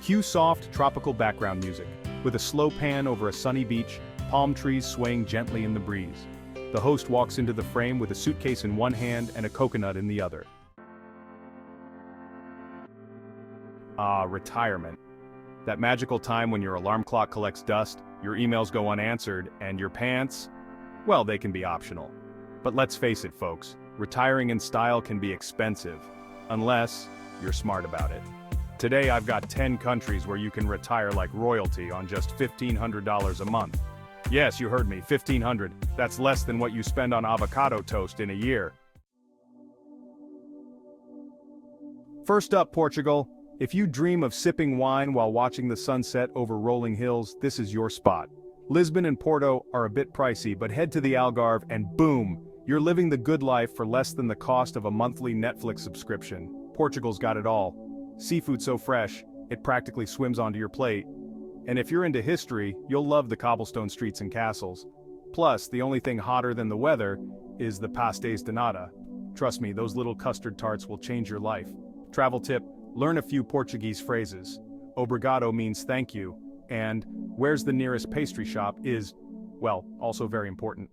Cue soft, tropical background music, with a slow pan over a sunny beach, palm trees swaying gently in the breeze. The host walks into the frame with a suitcase in one hand and a coconut in the other. Ah, retirement. That magical time when your alarm clock collects dust, your emails go unanswered, and your pants, well, they can be optional. But let's face it, folks, retiring in style can be expensive, unless you're smart about it. Today I've got 10 countries where you can retire like royalty on just $1,500 a month. Yes, you heard me, $1,500. That's less than what you spend on avocado toast in a year. First up, Portugal. If you dream of sipping wine while watching the sunset over rolling hills, this is your spot. Lisbon and Porto are a bit pricey, but head to the Algarve and boom, you're living the good life for less than the cost of a monthly Netflix subscription. Portugal's got it all. Seafood so fresh, it practically swims onto your plate. And if you're into history, you'll love the cobblestone streets and castles. Plus, the only thing hotter than the weather is the pastéis de nata. Trust me, those little custard tarts will change your life. Travel tip, learn a few Portuguese phrases. Obrigado means thank you, and where's the nearest pastry shop is, well, also very important.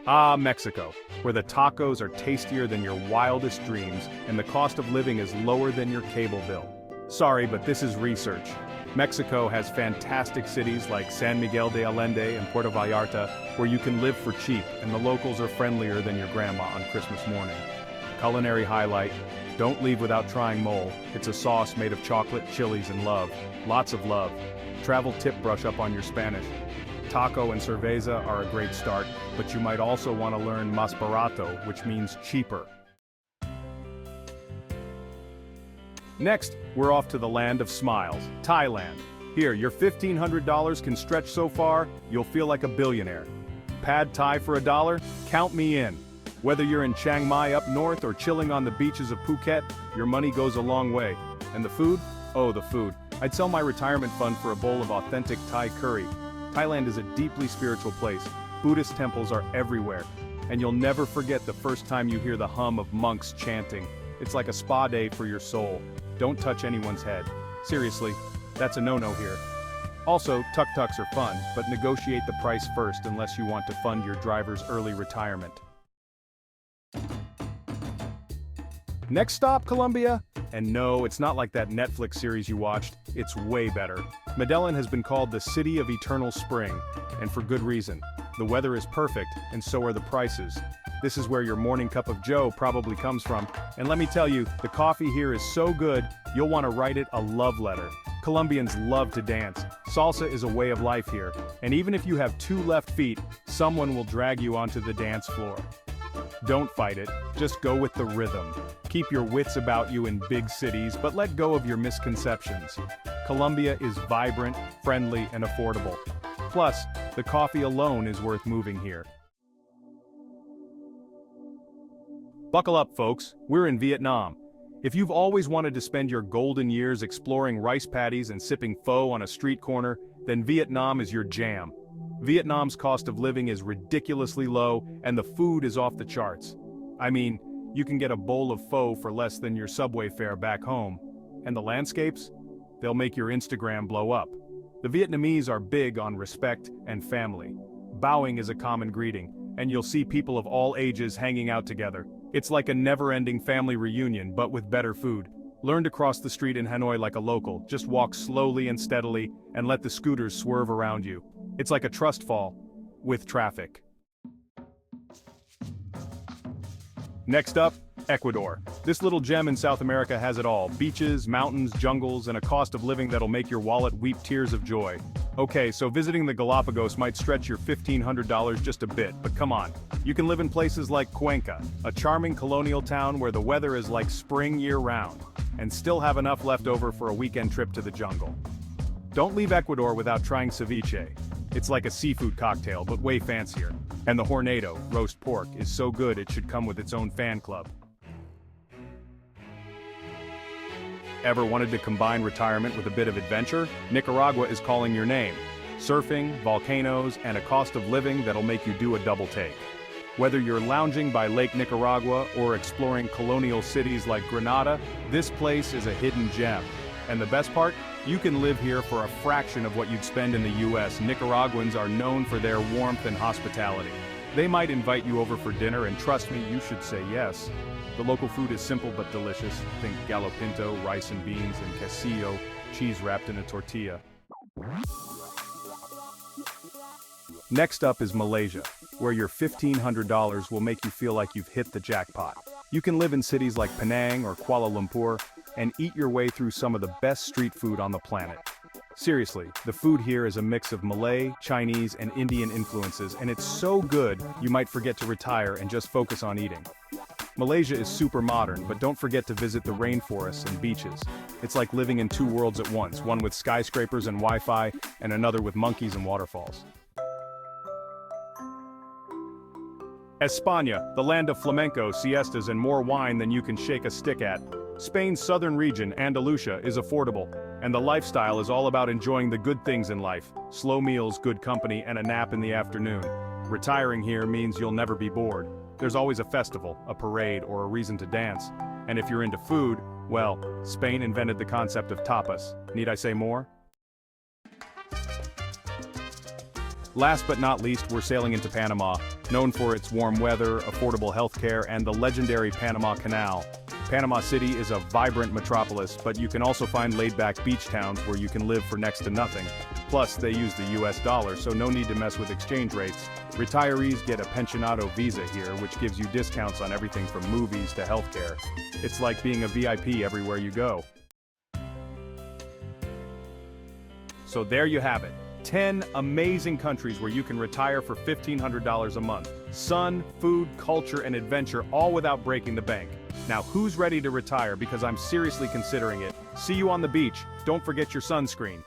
Ah, Mexico, where the tacos are tastier than your wildest dreams and the cost of living is lower than your cable bill. Sorry, but this is research. Mexico has fantastic cities like San Miguel de Allende and Puerto Vallarta, where you can live for cheap and the locals are friendlier than your grandma on Christmas morning. Culinary highlight, don't leave without trying mole. It's a sauce made of chocolate, chilies, and love. Lots of love. Travel tip, brush up on your Spanish. Taco and cerveza are a great start, but you might also want to learn más barato, which means cheaper. Next, we're off to the land of smiles, Thailand. Here, your $1,500 can stretch so far, you'll feel like a billionaire. Pad Thai for $1? Count me in. Whether you're in Chiang Mai up north or chilling on the beaches of Phuket, your money goes a long way. And the food? Oh, the food. I'd sell my retirement fund for a bowl of authentic Thai curry. Thailand is a deeply spiritual place. Buddhist temples are everywhere. And you'll never forget the first time you hear the hum of monks chanting. It's like a spa day for your soul. Don't touch anyone's head. Seriously, that's a no-no here. Also, tuk-tuks are fun, but negotiate the price first unless you want to fund your driver's early retirement. Next stop, Colombia? And no, it's not like that Netflix series you watched, it's way better. Medellin has been called the city of eternal spring, and for good reason. The weather is perfect, and so are the prices. This is where your morning cup of joe probably comes from, and let me tell you, the coffee here is so good, you'll want to write it a love letter. Colombians love to dance. Salsa is a way of life here, and even if you have 2 left feet, someone will drag you onto the dance floor. Don't fight it, just go with the rhythm. Keep your wits about you in big cities, but let go of your misconceptions. Colombia is vibrant, friendly, and affordable. Plus, the coffee alone is worth moving here. Buckle up, folks, we're in Vietnam. If you've always wanted to spend your golden years exploring rice paddies and sipping pho on a street corner, then Vietnam is your jam. Vietnam's cost of living is ridiculously low, and the food is off the charts. I mean, you can get a bowl of pho for less than your subway fare back home. And the landscapes? They'll make your Instagram blow up. The Vietnamese are big on respect and family. Bowing is a common greeting, and you'll see people of all ages hanging out together. It's like a never-ending family reunion, but with better food. Learn to cross the street in Hanoi like a local. Just walk slowly and steadily, and let the scooters swerve around you. It's like a trust fall, with traffic. Next up, Ecuador. This little gem in South America has it all. Beaches, mountains, jungles, and a cost of living that'll make your wallet weep tears of joy. Okay, so visiting the Galapagos might stretch your $1,500 just a bit, but come on. You can live in places like Cuenca, a charming colonial town where the weather is like spring year-round, and still have enough left over for a weekend trip to the jungle. Don't leave Ecuador without trying ceviche. It's like a seafood cocktail, but way fancier. And the hornado, roast pork, is so good it should come with its own fan club. Ever wanted to combine retirement with a bit of adventure? Nicaragua is calling your name. Surfing, volcanoes, and a cost of living that'll make you do a double take. Whether you're lounging by Lake Nicaragua or exploring colonial cities like Granada, this place is a hidden gem. And the best part? You can live here for a fraction of what you'd spend in the US. Nicaraguans are known for their warmth and hospitality. They might invite you over for dinner, and trust me, you should say yes. The local food is simple but delicious. Think gallo pinto, rice and beans, and quesillo, cheese wrapped in a tortilla. Next up is Malaysia, where your $1,500 will make you feel like you've hit the jackpot. You can live in cities like Penang or Kuala Lumpur and eat your way through some of the best street food on the planet. Seriously, the food here is a mix of Malay, Chinese, and Indian influences, and it's so good you might forget to retire and just focus on eating. Malaysia is super modern, but don't forget to visit the rainforests and beaches. It's like living in two worlds at once, one with skyscrapers and Wi-Fi, and another with monkeys and waterfalls. España, the land of flamenco, siestas, and more wine than you can shake a stick at. Spain's southern region, Andalusia, is affordable, and the lifestyle is all about enjoying the good things in life: slow meals, good company, and a nap in the afternoon. Retiring here means you'll never be bored. There's always a festival, a parade, or a reason to dance. And if you're into food, well, Spain invented the concept of tapas. Need I say more? Last but not least, we're sailing into Panama, known for its warm weather, affordable healthcare, and the legendary Panama Canal. Panama City is a vibrant metropolis, but you can also find laid-back beach towns where you can live for next to nothing. Plus, they use the US dollar, so no need to mess with exchange rates. Retirees get a pensionado visa here, which gives you discounts on everything from movies to healthcare. It's like being a VIP everywhere you go. So there you have it. 10 amazing countries where you can retire for $1,500 a month. Sun, food, culture, and adventure, all without breaking the bank. Now who's ready to retire? Because I'm seriously considering it. See you on the beach. Don't forget your sunscreen.